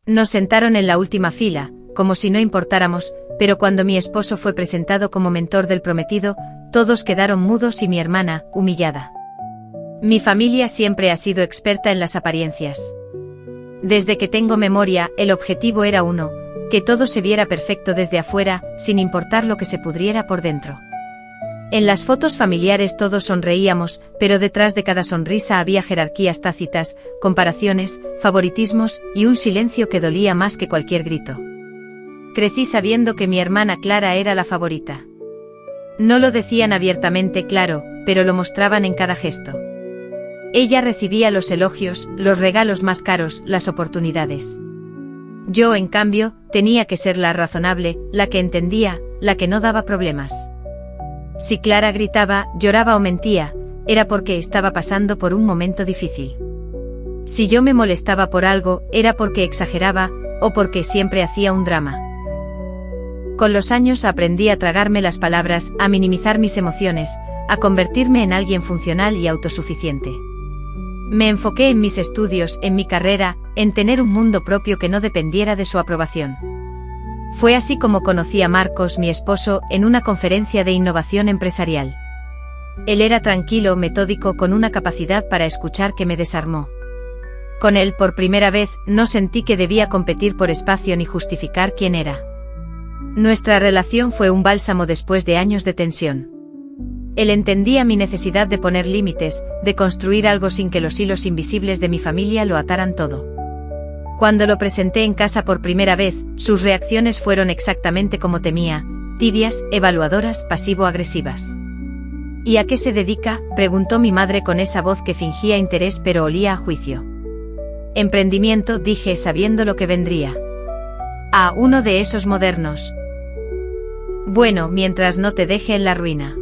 Nos sentaron en la última fila, como si no importáramos, pero cuando mi esposo fue presentado como mentor del prometido, todos quedaron mudos y mi hermana, humillada. Mi familia siempre ha sido experta en las apariencias. Desde que tengo memoria, el objetivo era uno, que todo se viera perfecto desde afuera, sin importar lo que se pudriera por dentro. En las fotos familiares todos sonreíamos, pero detrás de cada sonrisa había jerarquías tácitas, comparaciones, favoritismos y un silencio que dolía más que cualquier grito. Crecí sabiendo que mi hermana Clara era la favorita. No lo decían abiertamente, claro, pero lo mostraban en cada gesto. Ella recibía los elogios, los regalos más caros, las oportunidades. Yo, en cambio, tenía que ser la razonable, la que entendía, la que no daba problemas. Si Clara gritaba, lloraba o mentía, era porque estaba pasando por un momento difícil. Si yo me molestaba por algo, era porque exageraba, o porque siempre hacía un drama. Con los años aprendí a tragarme las palabras, a minimizar mis emociones, a convertirme en alguien funcional y autosuficiente. Me enfoqué en mis estudios, en mi carrera, en tener un mundo propio que no dependiera de su aprobación. Fue así como conocí a Marcos, mi esposo, en una conferencia de innovación empresarial. Él era tranquilo, metódico, con una capacidad para escuchar que me desarmó. Con él, por primera vez, no sentí que debía competir por espacio ni justificar quién era. Nuestra relación fue un bálsamo después de años de tensión. Él entendía mi necesidad de poner límites, de construir algo sin que los hilos invisibles de mi familia lo ataran todo. Cuando lo presenté en casa por primera vez, sus reacciones fueron exactamente como temía, tibias, evaluadoras, pasivo-agresivas. ¿Y a qué se dedica?, preguntó mi madre con esa voz que fingía interés pero olía a juicio. Emprendimiento, dije sabiendo lo que vendría. Ah, uno de esos modernos. Bueno, mientras no te deje en la ruina.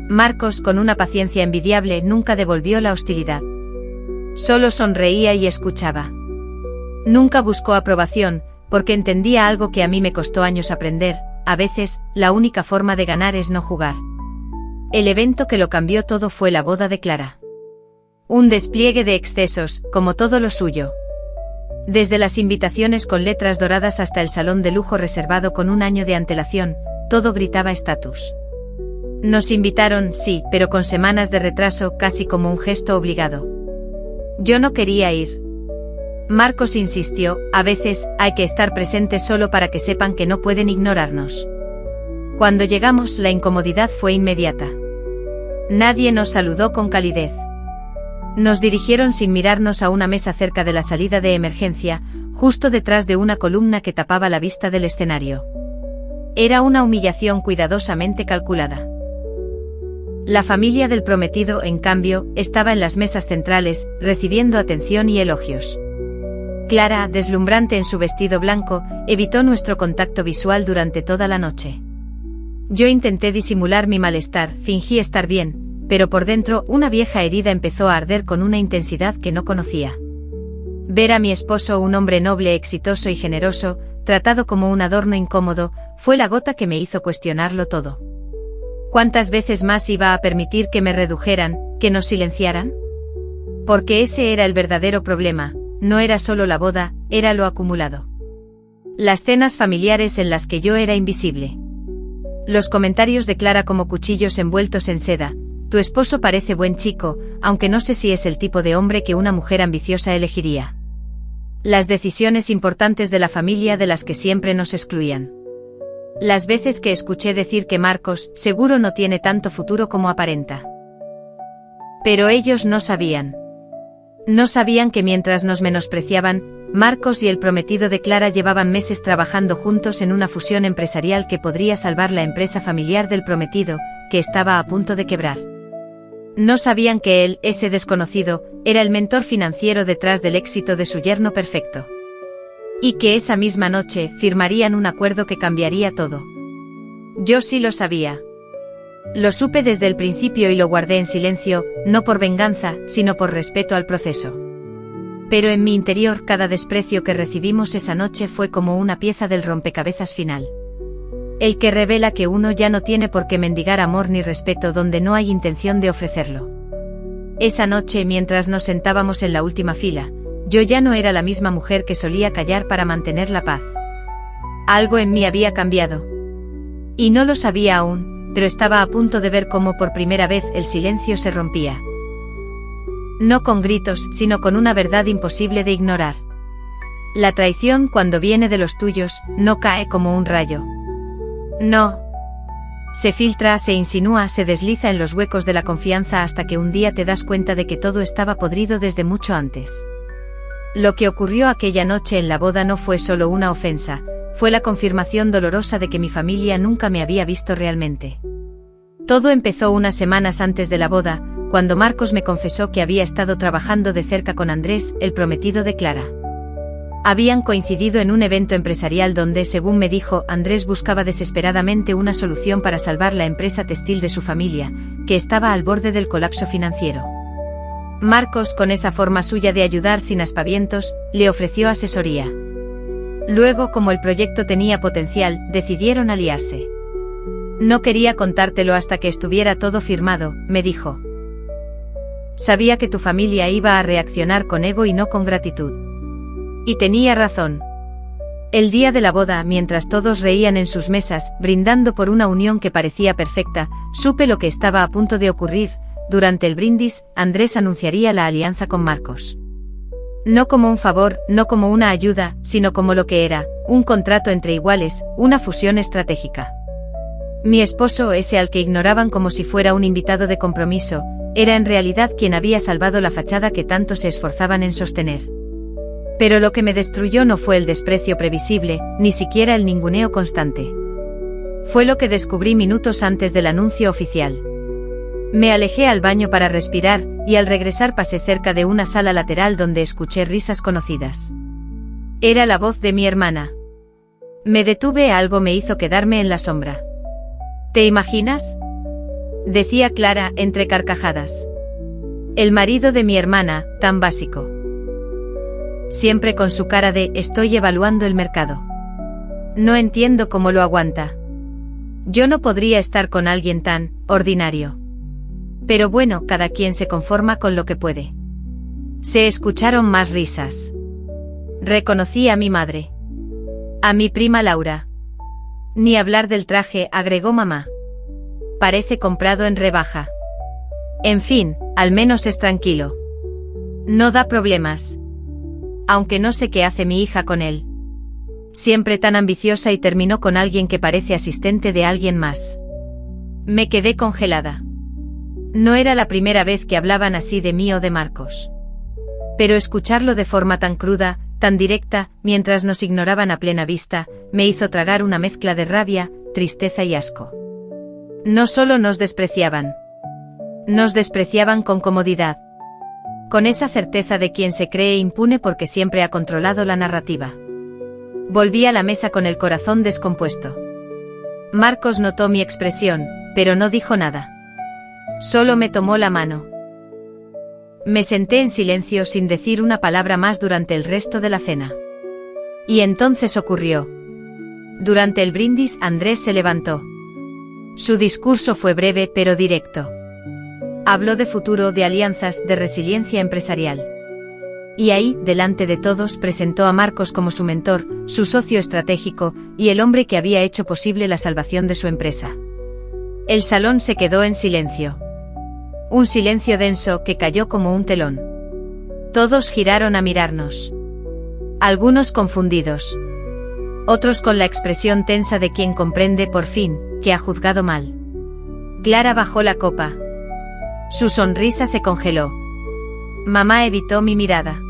Marcos, con una paciencia envidiable, nunca devolvió la hostilidad. Solo sonreía y escuchaba. Nunca buscó aprobación, porque entendía algo que a mí me costó años aprender: a veces, la única forma de ganar es no jugar. El evento que lo cambió todo fue la boda de Clara. Un despliegue de excesos, como todo lo suyo. Desde las invitaciones con letras doradas hasta el salón de lujo reservado con un año de antelación, todo gritaba estatus. Nos invitaron, sí, pero con semanas de retraso, casi como un gesto obligado. Yo no quería ir. Marcos insistió: a veces, hay que estar presente solo para que sepan que no pueden ignorarnos. Cuando llegamos, la incomodidad fue inmediata. Nadie nos saludó con calidez. Nos dirigieron sin mirarnos a una mesa cerca de la salida de emergencia, justo detrás de una columna que tapaba la vista del escenario. Era una humillación cuidadosamente calculada. La familia del prometido, en cambio, estaba en las mesas centrales, recibiendo atención y elogios. Clara, deslumbrante en su vestido blanco, evitó nuestro contacto visual durante toda la noche. Yo intenté disimular mi malestar, fingí estar bien, pero por dentro una vieja herida empezó a arder con una intensidad que no conocía. Ver a mi esposo, un hombre noble, exitoso y generoso, tratado como un adorno incómodo, fue la gota que me hizo cuestionarlo todo. ¿Cuántas veces más iba a permitir que me redujeran, que nos silenciaran? Porque ese era el verdadero problema, no era solo la boda, era lo acumulado. Las cenas familiares en las que yo era invisible. Los comentarios de Clara como cuchillos envueltos en seda: tu esposo parece buen chico, aunque no sé si es el tipo de hombre que una mujer ambiciosa elegiría. Las decisiones importantes de la familia de las que siempre nos excluían. Las veces que escuché decir que Marcos, seguro no tiene tanto futuro como aparenta. Pero ellos no sabían. No sabían que mientras nos menospreciaban, Marcos y el prometido de Clara llevaban meses trabajando juntos en una fusión empresarial que podría salvar la empresa familiar del prometido, que estaba a punto de quebrar. No sabían que él, ese desconocido, era el mentor financiero detrás del éxito de su yerno perfecto. Y que esa misma noche firmarían un acuerdo que cambiaría todo. Yo sí lo sabía. Lo supe desde el principio y lo guardé en silencio, no por venganza, sino por respeto al proceso. Pero en mi interior cada desprecio que recibimos esa noche fue como una pieza del rompecabezas final. El que revela que uno ya no tiene por qué mendigar amor ni respeto donde no hay intención de ofrecerlo. Esa noche, mientras nos sentábamos en la última fila, yo ya no era la misma mujer que solía callar para mantener la paz. Algo en mí había cambiado. Y no lo sabía aún, pero estaba a punto de ver cómo por primera vez el silencio se rompía. No con gritos, sino con una verdad imposible de ignorar. La traición, cuando viene de los tuyos, no cae como un rayo. No. Se filtra, se insinúa, se desliza en los huecos de la confianza hasta que un día te das cuenta de que todo estaba podrido desde mucho antes. Lo que ocurrió aquella noche en la boda no fue solo una ofensa, fue la confirmación dolorosa de que mi familia nunca me había visto realmente. Todo empezó unas semanas antes de la boda, cuando Marcos me confesó que había estado trabajando de cerca con Andrés, el prometido de Clara. Habían coincidido en un evento empresarial donde, según me dijo, Andrés buscaba desesperadamente una solución para salvar la empresa textil de su familia, que estaba al borde del colapso financiero. Marcos, con esa forma suya de ayudar sin aspavientos, le ofreció asesoría. Luego, como el proyecto tenía potencial, decidieron aliarse. No quería contártelo hasta que estuviera todo firmado, me dijo. Sabía que tu familia iba a reaccionar con ego y no con gratitud. Y tenía razón. El día de la boda, mientras todos reían en sus mesas, brindando por una unión que parecía perfecta, supe lo que estaba a punto de ocurrir. Durante el brindis, Andrés anunciaría la alianza con Marcos. No como un favor, no como una ayuda, sino como lo que era, un contrato entre iguales, una fusión estratégica. Mi esposo, ese al que ignoraban como si fuera un invitado de compromiso, era en realidad quien había salvado la fachada que tanto se esforzaban en sostener. Pero lo que me destruyó no fue el desprecio previsible, ni siquiera el ninguneo constante. Fue lo que descubrí minutos antes del anuncio oficial. Me alejé al baño para respirar, y al regresar pasé cerca de una sala lateral donde escuché risas conocidas. Era la voz de mi hermana. Me detuve, algo me hizo quedarme en la sombra. ¿Te imaginas?, decía Clara entre carcajadas. El marido de mi hermana, tan básico. Siempre con su cara de estoy evaluando el mercado. No entiendo cómo lo aguanta. Yo no podría estar con alguien tan ordinario. Pero bueno, cada quien se conforma con lo que puede. Se escucharon más risas. Reconocí a mi madre. A mi prima Laura. Ni hablar del traje, agregó mamá. Parece comprado en rebaja. En fin, al menos es tranquilo. No da problemas. Aunque no sé qué hace mi hija con él. Siempre tan ambiciosa y terminó con alguien que parece asistente de alguien más. Me quedé congelada. No era la primera vez que hablaban así de mí o de Marcos. Pero escucharlo de forma tan cruda, tan directa, mientras nos ignoraban a plena vista, me hizo tragar una mezcla de rabia, tristeza y asco. No solo nos despreciaban con comodidad. Con esa certeza de quien se cree impune porque siempre ha controlado la narrativa. Volví a la mesa con el corazón descompuesto. Marcos notó mi expresión, pero no dijo nada. Solo me tomó la mano. Me senté en silencio sin decir una palabra más durante el resto de la cena. Y entonces ocurrió. Durante el brindis, Andrés se levantó. Su discurso fue breve pero directo. Habló de futuro, de alianzas, de resiliencia empresarial. Y ahí, delante de todos, presentó a Marcos como su mentor, su socio estratégico, y el hombre que había hecho posible la salvación de su empresa. El salón se quedó en silencio. Un silencio denso que cayó como un telón. Todos giraron a mirarnos. Algunos confundidos. Otros con la expresión tensa de quien comprende por fin, que ha juzgado mal. Clara bajó la copa. Su sonrisa se congeló. Mamá evitó mi mirada.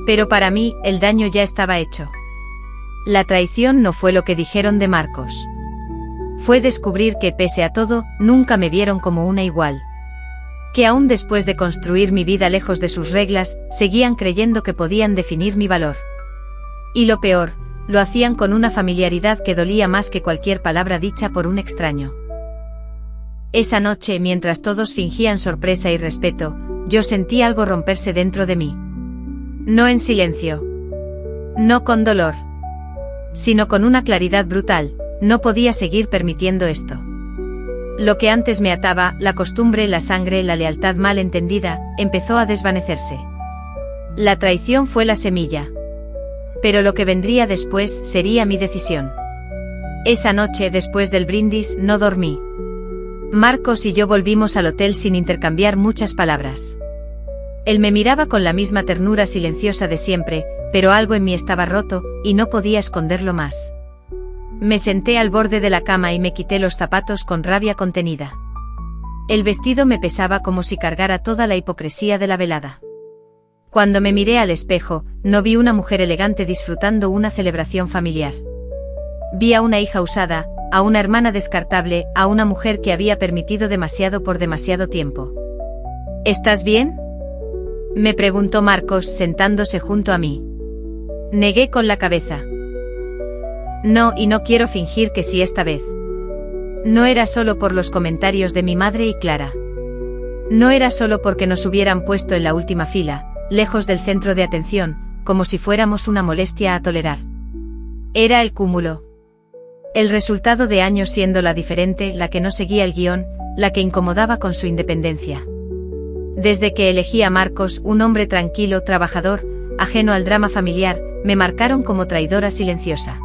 Pero para mí, el daño ya estaba hecho. La traición no fue lo que dijeron de Marcos. Fue descubrir que, pese a todo, nunca me vieron como una igual. Que aún después de construir mi vida lejos de sus reglas, seguían creyendo que podían definir mi valor. Y lo peor, lo hacían con una familiaridad que dolía más que cualquier palabra dicha por un extraño. Esa noche, mientras todos fingían sorpresa y respeto, yo sentí algo romperse dentro de mí. No en silencio. No con dolor. Sino con una claridad brutal. No podía seguir permitiendo esto. Lo que antes me ataba, la costumbre, la sangre, la lealtad mal entendida, empezó a desvanecerse. La traición fue la semilla. Pero lo que vendría después sería mi decisión. Esa noche, después del brindis, no dormí. Marcos y yo volvimos al hotel sin intercambiar muchas palabras. Él me miraba con la misma ternura silenciosa de siempre, pero algo en mí estaba roto, y no podía esconderlo más. Me senté al borde de la cama y me quité los zapatos con rabia contenida. El vestido me pesaba como si cargara toda la hipocresía de la velada. Cuando me miré al espejo, no vi una mujer elegante disfrutando una celebración familiar. Vi a una hija usada, a una hermana descartable, a una mujer que había permitido demasiado por demasiado tiempo. ¿Estás bien?, me preguntó Marcos sentándose junto a mí. Negué con la cabeza. No, y no quiero fingir que sí esta vez. No era solo por los comentarios de mi madre y Clara. No era solo porque nos hubieran puesto en la última fila, lejos del centro de atención, como si fuéramos una molestia a tolerar. Era el cúmulo. El resultado de años siendo la diferente, la que no seguía el guión, la que incomodaba con su independencia. Desde que elegí a Marcos, un hombre tranquilo, trabajador, ajeno al drama familiar, me marcaron como traidora silenciosa.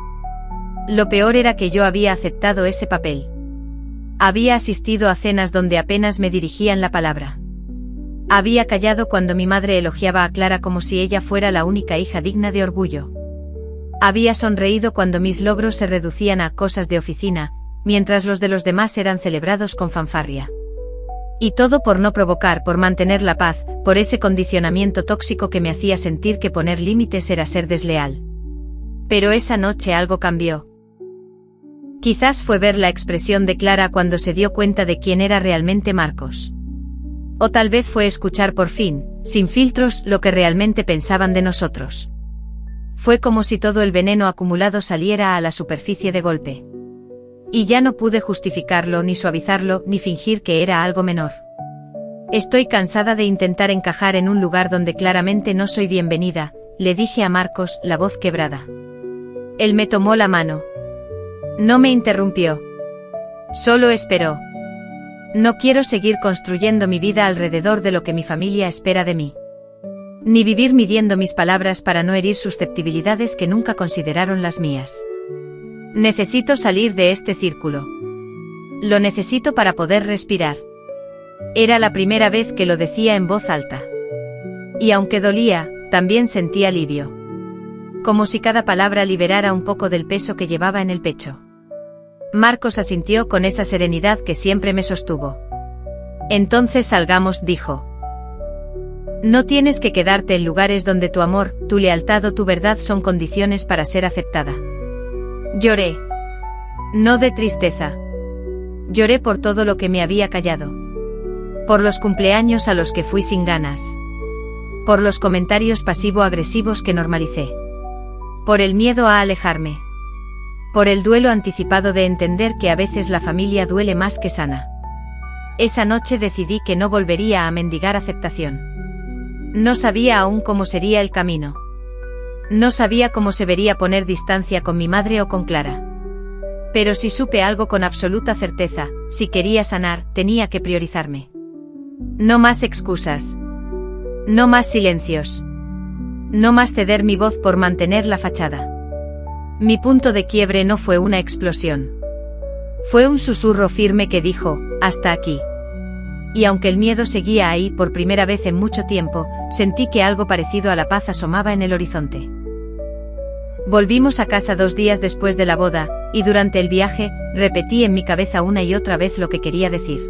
Lo peor era que yo había aceptado ese papel. Había asistido a cenas donde apenas me dirigían la palabra. Había callado cuando mi madre elogiaba a Clara como si ella fuera la única hija digna de orgullo. Había sonreído cuando mis logros se reducían a cosas de oficina, mientras los de los demás eran celebrados con fanfarria. Y todo por no provocar, por mantener la paz, por ese condicionamiento tóxico que me hacía sentir que poner límites era ser desleal. Pero esa noche algo cambió. Quizás fue ver la expresión de Clara cuando se dio cuenta de quién era realmente Marcos. O tal vez fue escuchar por fin, sin filtros, lo que realmente pensaban de nosotros. Fue como si todo el veneno acumulado saliera a la superficie de golpe. Y ya no pude justificarlo, ni suavizarlo, ni fingir que era algo menor. Estoy cansada de intentar encajar en un lugar donde claramente no soy bienvenida, le dije a Marcos, la voz quebrada. Él me tomó la mano. No me interrumpió. Solo esperó. No quiero seguir construyendo mi vida alrededor de lo que mi familia espera de mí. Ni vivir midiendo mis palabras para no herir susceptibilidades que nunca consideraron las mías. Necesito salir de este círculo. Lo necesito para poder respirar. Era la primera vez que lo decía en voz alta. Y aunque dolía, también sentí alivio. Como si cada palabra liberara un poco del peso que llevaba en el pecho. Marcos asintió con esa serenidad que siempre me sostuvo. Entonces salgamos, dijo. No tienes que quedarte en lugares donde tu amor, tu lealtad o tu verdad son condiciones para ser aceptada. Lloré. No de tristeza. Lloré por todo lo que me había callado. Por los cumpleaños a los que fui sin ganas. Por los comentarios pasivo-agresivos que normalicé. Por el miedo a alejarme. Por el duelo anticipado de entender que a veces la familia duele más que sana. Esa noche decidí que no volvería a mendigar aceptación. No sabía aún cómo sería el camino. No sabía cómo se vería poner distancia con mi madre o con Clara. Pero sí supe algo con absoluta certeza: si quería sanar, tenía que priorizarme. No más excusas. No más silencios. No más ceder mi voz por mantener la fachada. Mi punto de quiebre no fue una explosión. Fue un susurro firme que dijo: hasta aquí. Y aunque el miedo seguía ahí por primera vez en mucho tiempo, sentí que algo parecido a la paz asomaba en el horizonte. Volvimos a casa 2 días después de la boda, y durante el viaje, repetí en mi cabeza una y otra vez lo que quería decir.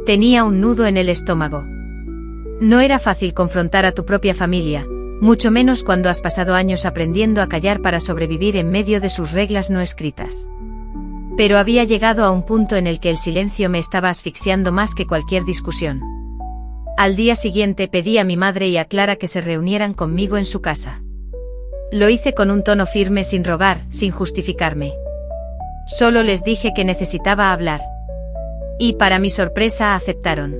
Tenía un nudo en el estómago. No era fácil confrontar a tu propia familia, mucho menos cuando has pasado años aprendiendo a callar para sobrevivir en medio de sus reglas no escritas. Pero había llegado a un punto en el que el silencio me estaba asfixiando más que cualquier discusión. Al día siguiente pedí a mi madre y a Clara que se reunieran conmigo en su casa. Lo hice con un tono firme, sin rogar, sin justificarme. Solo les dije que necesitaba hablar. Y para mi sorpresa aceptaron.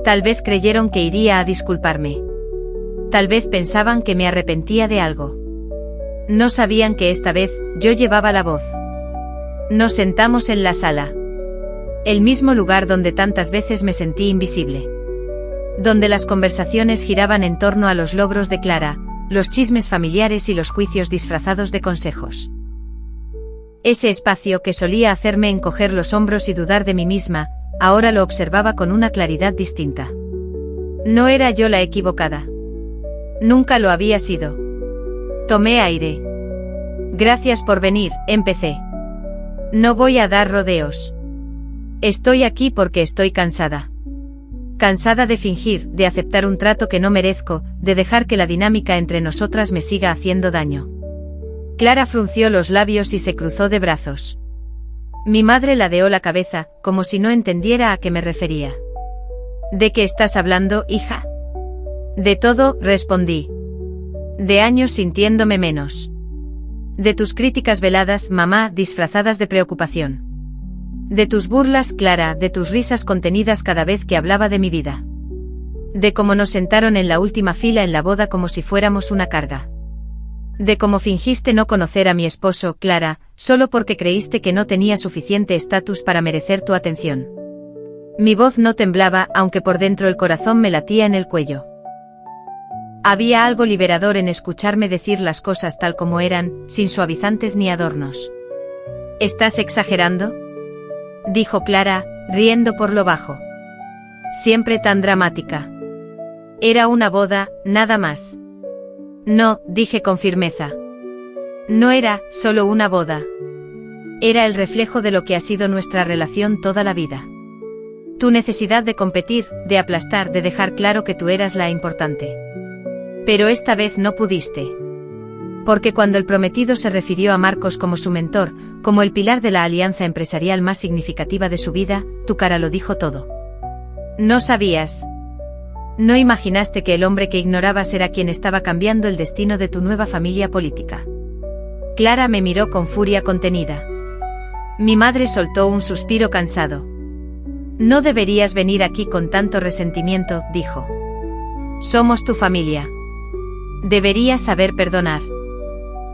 Tal vez creyeron que iría a disculparme. Tal vez pensaban que me arrepentía de algo. No sabían que esta vez, yo llevaba la voz. Nos sentamos en la sala. El mismo lugar donde tantas veces me sentí invisible. donde las conversaciones giraban en torno a los logros de Clara, los chismes familiares y los juicios disfrazados de consejos. Ese espacio que solía hacerme encoger los hombros y dudar de mí misma, ahora lo observaba con una claridad distinta. No era yo la equivocada. Nunca lo había sido. Tomé aire. Gracias por venir, empecé. No voy a dar rodeos. Estoy aquí porque estoy cansada. Cansada de fingir, de aceptar un trato que no merezco, de dejar que la dinámica entre nosotras me siga haciendo daño. Clara frunció los labios y se cruzó de brazos. Mi madre ladeó la cabeza, como si no entendiera a qué me refería. ¿De qué estás hablando, hija? De todo, respondí. De años sintiéndome menos. De tus críticas veladas, mamá, disfrazadas de preocupación. De tus burlas, Clara, de tus risas contenidas cada vez que hablaba de mi vida. De cómo nos sentaron en la última fila en la boda como si fuéramos una carga. De cómo fingiste no conocer a mi esposo, Clara, solo porque creíste que no tenía suficiente estatus para merecer tu atención. Mi voz no temblaba, aunque por dentro el corazón me latía en el cuello. Había algo liberador en escucharme decir las cosas tal como eran, sin suavizantes ni adornos. ¿Estás exagerando?, dijo Clara, riendo por lo bajo. Siempre tan dramática. Era una boda, nada más. No, dije con firmeza. No era solo una boda. Era el reflejo de lo que ha sido nuestra relación toda la vida. Tu necesidad de competir, de aplastar, de dejar claro que tú eras la importante. Pero esta vez no pudiste. Porque cuando el prometido se refirió a Marcos como su mentor, como el pilar de la alianza empresarial más significativa de su vida, tu cara lo dijo todo. No sabías. No imaginaste que el hombre que ignorabas era quien estaba cambiando el destino de tu nueva familia política. Clara me miró con furia contenida. Mi madre soltó un suspiro cansado. No deberías venir aquí con tanto resentimiento, dijo. Somos tu familia. Deberías saber perdonar.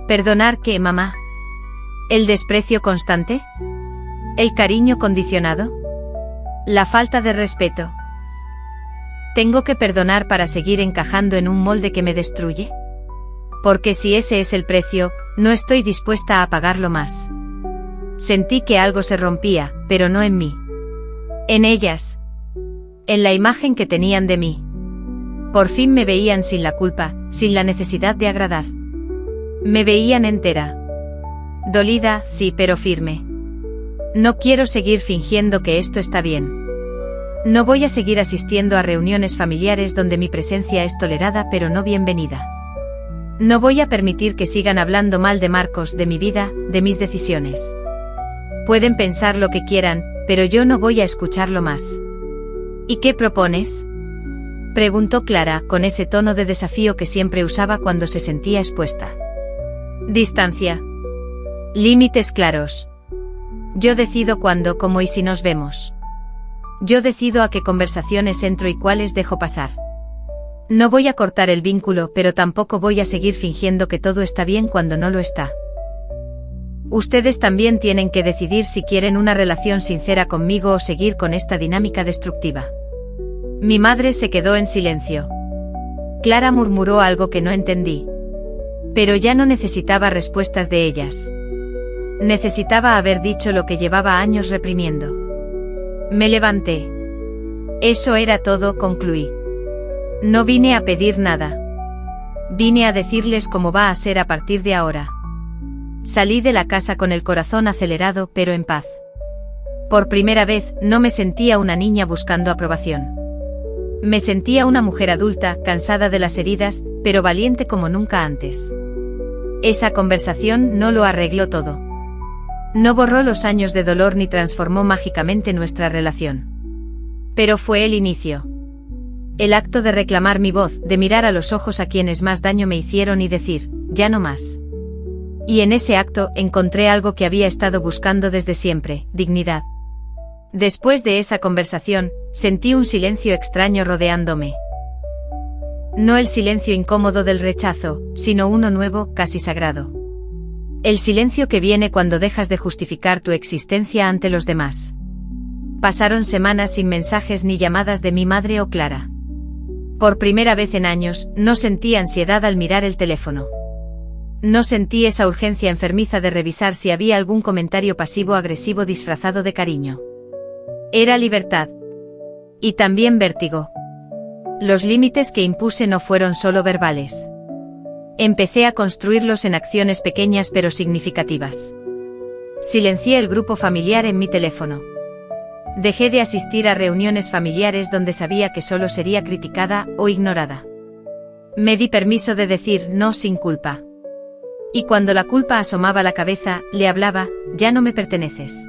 ¿Perdonar qué, mamá? ¿El desprecio constante? ¿El cariño condicionado? ¿La falta de respeto? ¿Tengo que perdonar para seguir encajando en un molde que me destruye? Porque si ese es el precio, no estoy dispuesta a pagarlo más. Sentí que algo se rompía, pero no en mí. En ellas. En la imagen que tenían de mí. Por fin me veían sin la culpa, sin la necesidad de agradar. Me veían entera. Dolida, sí, pero firme. No quiero seguir fingiendo que esto está bien. No voy a seguir asistiendo a reuniones familiares donde mi presencia es tolerada pero no bienvenida. No voy a permitir que sigan hablando mal de Marcos, de mi vida, de mis decisiones. Pueden pensar lo que quieran, pero yo no voy a escucharlo más. ¿Y qué propones?, preguntó Clara, con ese tono de desafío que siempre usaba cuando se sentía expuesta. Distancia. Límites claros. Yo decido cuándo, cómo y si nos vemos. Yo decido a qué conversaciones entro y cuáles dejo pasar. No voy a cortar el vínculo, pero tampoco voy a seguir fingiendo que todo está bien cuando no lo está. Ustedes también tienen que decidir si quieren una relación sincera conmigo o seguir con esta dinámica destructiva. Mi madre se quedó en silencio. Clara murmuró algo que no entendí. Pero ya no necesitaba respuestas de ellas. Necesitaba haber dicho lo que llevaba años reprimiendo. Me levanté. Eso era todo, concluí. No vine a pedir nada. Vine a decirles cómo va a ser a partir de ahora. Salí de la casa con el corazón acelerado pero en paz. Por primera vez, no me sentía una niña buscando aprobación. Me sentía una mujer adulta, cansada de las heridas, pero valiente como nunca antes. Esa conversación no lo arregló todo. No borró los años de dolor ni transformó mágicamente nuestra relación. Pero fue el inicio. El acto de reclamar mi voz, de mirar a los ojos a quienes más daño me hicieron y decir, ya no más. Y en ese acto encontré algo que había estado buscando desde siempre, dignidad. Después de esa conversación, sentí un silencio extraño rodeándome. No el silencio incómodo del rechazo, sino uno nuevo, casi sagrado. El silencio que viene cuando dejas de justificar tu existencia ante los demás. Pasaron semanas sin mensajes ni llamadas de mi madre o Clara. Por primera vez en años, no sentí ansiedad al mirar el teléfono. No sentí esa urgencia enfermiza de revisar si había algún comentario pasivo-agresivo disfrazado de cariño. Era libertad. Y también vértigo. Los límites que impuse no fueron solo verbales. Empecé a construirlos en acciones pequeñas pero significativas. Silencié el grupo familiar en mi teléfono. Dejé de asistir a reuniones familiares donde sabía que solo sería criticada o ignorada. Me di permiso de decir no sin culpa. Y cuando la culpa asomaba la cabeza, le hablaba, ya no me perteneces.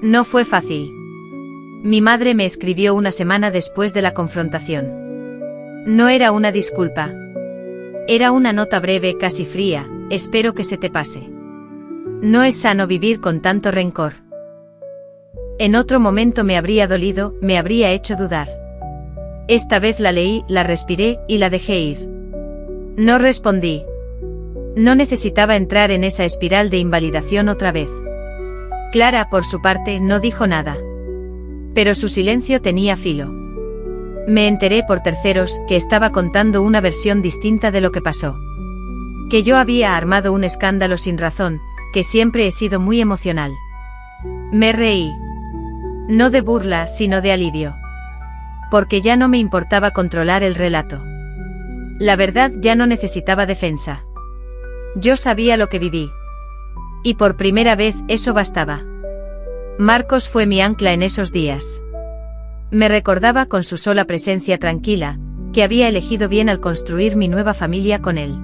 No fue fácil. Mi madre me escribió una semana después de la confrontación. No era una disculpa. Era una nota breve, casi fría, espero que se te pase. No es sano vivir con tanto rencor. En otro momento me habría dolido, me habría hecho dudar. Esta vez la leí, la respiré y la dejé ir. No respondí. No necesitaba entrar en esa espiral de invalidación otra vez. Clara, por su parte, no dijo nada. Pero su silencio tenía filo. Me enteré por terceros que estaba contando una versión distinta de lo que pasó. Que yo había armado un escándalo sin razón, que siempre he sido muy emocional. Me reí. No de burla, sino de alivio. Porque ya no me importaba controlar el relato. La verdad ya no necesitaba defensa. Yo sabía lo que viví. Y por primera vez eso bastaba. Marcos fue mi ancla en esos días. Me recordaba con su sola presencia tranquila, que había elegido bien al construir mi nueva familia con él.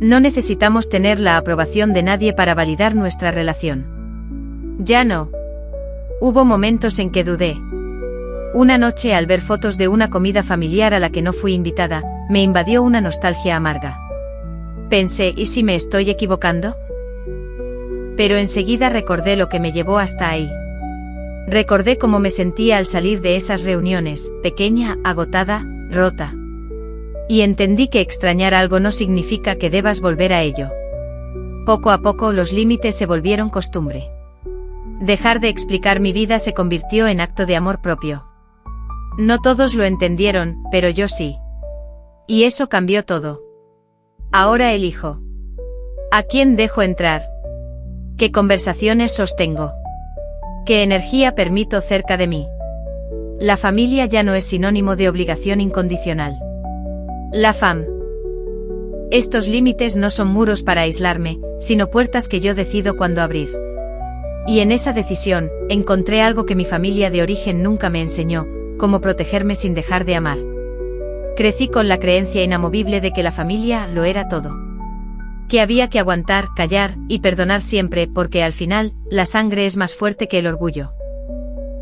No necesitamos tener la aprobación de nadie para validar nuestra relación. Ya no. Hubo momentos en que dudé. Una noche, al ver fotos de una comida familiar a la que no fui invitada, me invadió una nostalgia amarga. Pensé, ¿y si me estoy equivocando? Pero enseguida recordé lo que me llevó hasta ahí. Recordé cómo me sentía al salir de esas reuniones, pequeña, agotada, rota. Y entendí que extrañar algo no significa que debas volver a ello. Poco a poco los límites se volvieron costumbre. Dejar de explicar mi vida se convirtió en acto de amor propio. No todos lo entendieron, pero yo sí. Y eso cambió todo. Ahora elijo. ¿A quién dejo entrar? ¿Qué conversaciones sostengo? ¿Qué energía permito cerca de mí? La familia ya no es sinónimo de obligación incondicional. La fam. Estos límites no son muros para aislarme, sino puertas que yo decido cuándo abrir. Y en esa decisión, encontré algo que mi familia de origen nunca me enseñó, cómo protegerme sin dejar de amar. Crecí con la creencia inamovible de que la familia lo era todo. Que había que aguantar, callar y perdonar siempre porque al final, la sangre es más fuerte que el orgullo.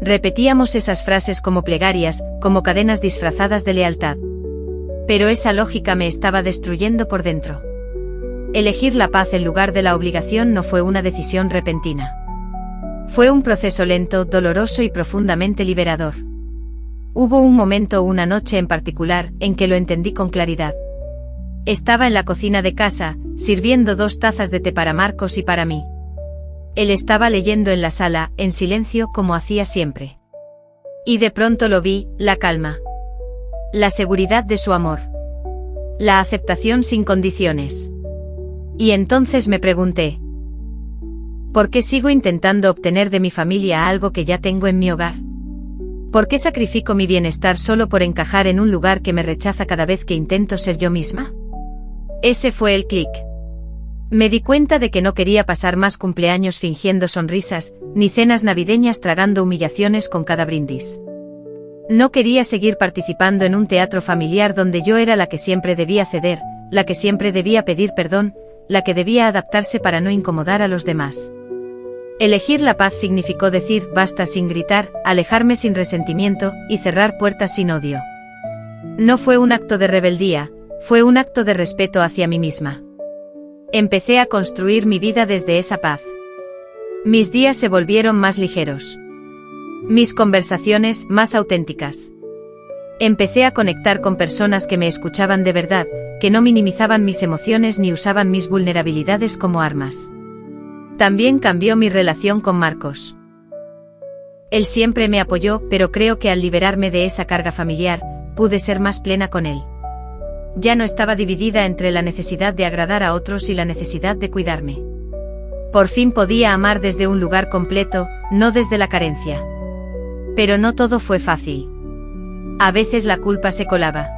Repetíamos esas frases como plegarias, como cadenas disfrazadas de lealtad. Pero esa lógica me estaba destruyendo por dentro. Elegir la paz en lugar de la obligación no fue una decisión repentina. Fue un proceso lento, doloroso y profundamente liberador. Hubo un momento, una noche en particular, en que lo entendí con claridad. Estaba en la cocina de casa, sirviendo 2 tazas de té para Marcos y para mí. Él estaba leyendo en la sala, en silencio como hacía siempre. Y de pronto lo vi, la calma. La seguridad de su amor. La aceptación sin condiciones. Y entonces me pregunté, ¿por qué sigo intentando obtener de mi familia algo que ya tengo en mi hogar? ¿Por qué sacrifico mi bienestar solo por encajar en un lugar que me rechaza cada vez que intento ser yo misma? Ese fue el clic. Me di cuenta de que no quería pasar más cumpleaños fingiendo sonrisas, ni cenas navideñas tragando humillaciones con cada brindis. No quería seguir participando en un teatro familiar donde yo era la que siempre debía ceder, la que siempre debía pedir perdón, la que debía adaptarse para no incomodar a los demás. Elegir la paz significó decir basta sin gritar, alejarme sin resentimiento y cerrar puertas sin odio. No fue un acto de rebeldía, fue un acto de respeto hacia mí misma. Empecé a construir mi vida desde esa paz. Mis días se volvieron más ligeros. Mis conversaciones más auténticas. Empecé a conectar con personas que me escuchaban de verdad, que no minimizaban mis emociones ni usaban mis vulnerabilidades como armas. También cambió mi relación con Marcos. Él siempre me apoyó, pero creo que al liberarme de esa carga familiar, pude ser más plena con él. Ya no estaba dividida entre la necesidad de agradar a otros y la necesidad de cuidarme. Por fin podía amar desde un lugar completo, no desde la carencia. Pero no todo fue fácil. A veces la culpa se colaba.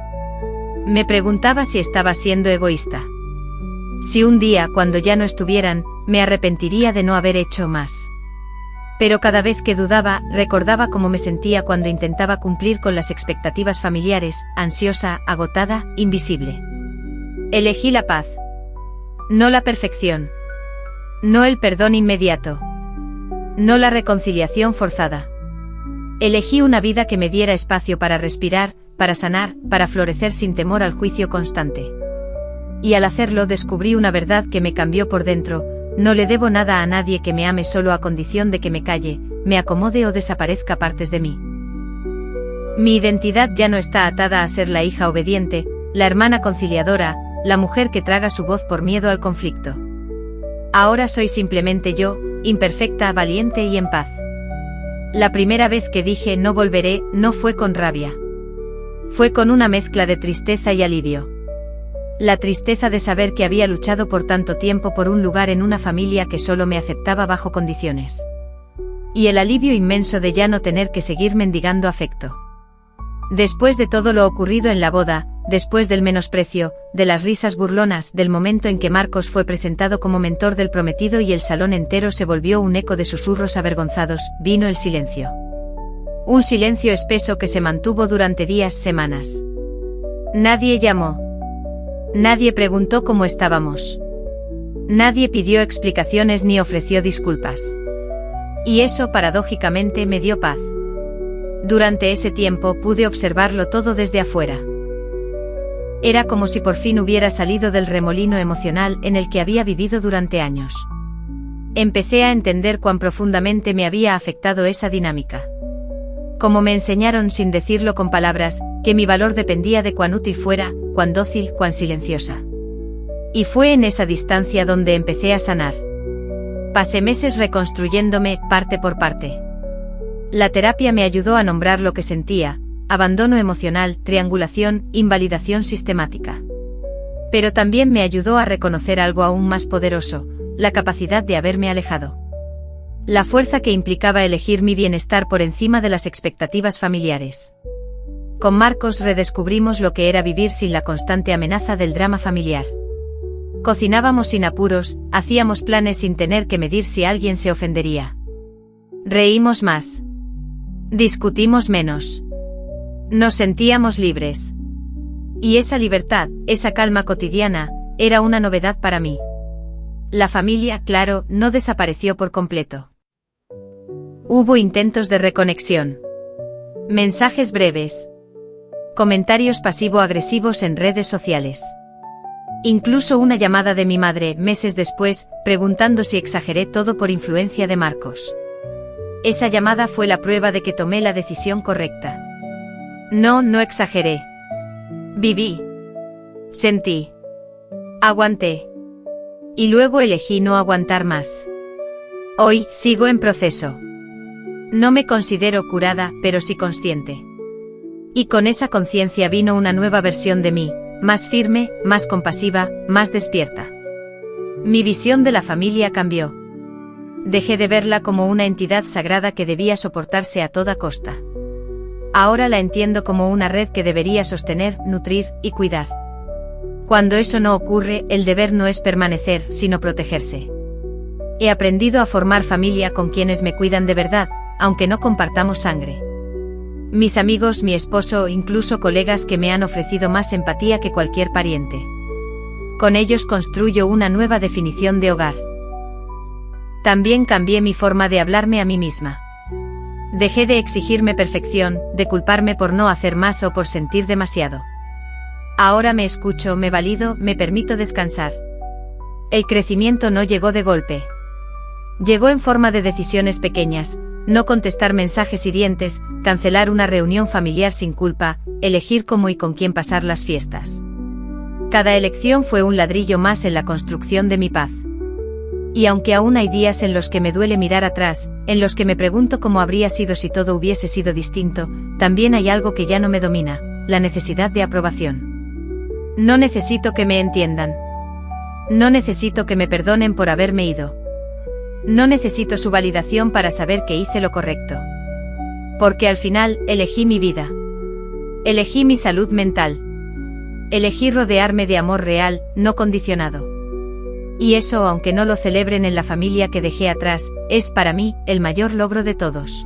Me preguntaba si estaba siendo egoísta. Si un día, cuando ya no estuvieran, me arrepentiría de no haber hecho más. Pero cada vez que dudaba, recordaba cómo me sentía cuando intentaba cumplir con las expectativas familiares, ansiosa, agotada, invisible. Elegí la paz. No la perfección. No el perdón inmediato. No la reconciliación forzada. Elegí una vida que me diera espacio para respirar, para sanar, para florecer sin temor al juicio constante. Y al hacerlo descubrí una verdad que me cambió por dentro: no le debo nada a nadie que me ame solo a condición de que me calle, me acomode o desaparezca partes de mí. Mi identidad ya no está atada a ser la hija obediente, la hermana conciliadora, la mujer que traga su voz por miedo al conflicto. Ahora soy simplemente yo, imperfecta, valiente y en paz. La primera vez que dije no volveré, no fue con rabia. Fue con una mezcla de tristeza y alivio. La tristeza de saber que había luchado por tanto tiempo por un lugar en una familia que solo me aceptaba bajo condiciones. Y el alivio inmenso de ya no tener que seguir mendigando afecto. Después de todo lo ocurrido en la boda, después del menosprecio, de las risas burlonas, del momento en que Marcos fue presentado como mentor del prometido y el salón entero se volvió un eco de susurros avergonzados, vino el silencio. Un silencio espeso que se mantuvo durante días, semanas. Nadie llamó. Nadie preguntó cómo estábamos. Nadie pidió explicaciones ni ofreció disculpas. Y eso paradójicamente me dio paz. Durante ese tiempo pude observarlo todo desde afuera. Era como si por fin hubiera salido del remolino emocional en el que había vivido durante años. Empecé a entender cuán profundamente me había afectado esa dinámica. Como me enseñaron sin decirlo con palabras, que mi valor dependía de cuán útil fuera, cuán dócil, cuán silenciosa. Y fue en esa distancia donde empecé a sanar. Pasé meses reconstruyéndome, parte por parte. La terapia me ayudó a nombrar lo que sentía: abandono emocional, triangulación, invalidación sistemática. Pero también me ayudó a reconocer algo aún más poderoso: la capacidad de haberme alejado. La fuerza que implicaba elegir mi bienestar por encima de las expectativas familiares. Con Marcos redescubrimos lo que era vivir sin la constante amenaza del drama familiar. Cocinábamos sin apuros, hacíamos planes sin tener que medir si alguien se ofendería. Reímos más. Discutimos menos. Nos sentíamos libres. Y esa libertad, esa calma cotidiana, era una novedad para mí. La familia, claro, no desapareció por completo. Hubo intentos de reconexión. Mensajes breves. Comentarios pasivo-agresivos en redes sociales. Incluso una llamada de mi madre, meses después, preguntando si exageré todo por influencia de Marcos. Esa llamada fue la prueba de que tomé la decisión correcta. No exageré. Viví. Sentí. Aguanté. Y luego elegí no aguantar más. Hoy, sigo en proceso. No me considero curada, pero sí consciente. Y con esa conciencia vino una nueva versión de mí, más firme, más compasiva, más despierta. Mi visión de la familia cambió. Dejé de verla como una entidad sagrada que debía soportarse a toda costa. Ahora la entiendo como una red que debería sostener, nutrir y cuidar. Cuando eso no ocurre, el deber no es permanecer, sino protegerse. He aprendido a formar familia con quienes me cuidan de verdad, aunque no compartamos sangre. Mis amigos, mi esposo, incluso colegas que me han ofrecido más empatía que cualquier pariente. Con ellos construyo una nueva definición de hogar. También cambié mi forma de hablarme a mí misma. Dejé de exigirme perfección, de culparme por no hacer más o por sentir demasiado. Ahora me escucho, me valido, me permito descansar. El crecimiento no llegó de golpe. Llegó en forma de decisiones pequeñas: no contestar mensajes hirientes, cancelar una reunión familiar sin culpa, elegir cómo y con quién pasar las fiestas. Cada elección fue un ladrillo más en la construcción de mi paz. Y aunque aún hay días en los que me duele mirar atrás, en los que me pregunto cómo habría sido si todo hubiese sido distinto, también hay algo que ya no me domina: la necesidad de aprobación. No necesito que me entiendan. No necesito que me perdonen por haberme ido. No necesito su validación para saber que hice lo correcto. Porque al final, elegí mi vida. Elegí mi salud mental. Elegí rodearme de amor real, no condicionado. Y eso, aunque no lo celebren en la familia que dejé atrás, es para mí el mayor logro de todos.